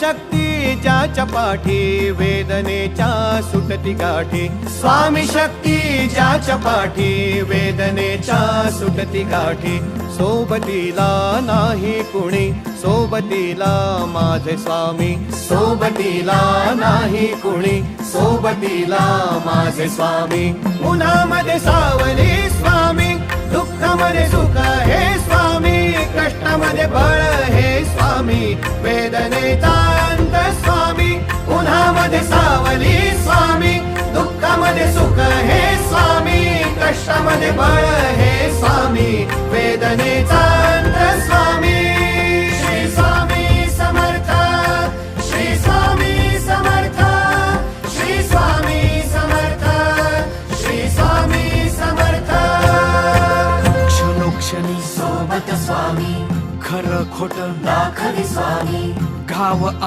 शक्ती ज्याच्या पाठी वेदनेच्या सुटती गाठी स्वामी शक्ती ज्याच्या पाठी वेदनेच्या सुटती गाठी सोबतीला नाही कुणी सोबतीला माझे स्वामी सोबतीला नाही कुणी सोबतीला माझे स्वामी उन्हामध्ये सावली स्वामी दुःखामध्ये सुख हे स्वामी कष्टामध्ये बळ हे स्वामी वेदनेचा अंत स्वामी उन्हामध्ये सावली स्वामी दुःखामध्ये सुख हे स्वामी कष्टामध्ये बळ हे स्वामी वेदनेचा अंत स्वामी श्री स्वामी समर्थ श्री स्वामी समर्थ श्री स्वामी समर्थ श्री स्वामी समर्थ क्षणोक्षणी सोबत स्वामी खरं खोट दाखवी स्वामी घाव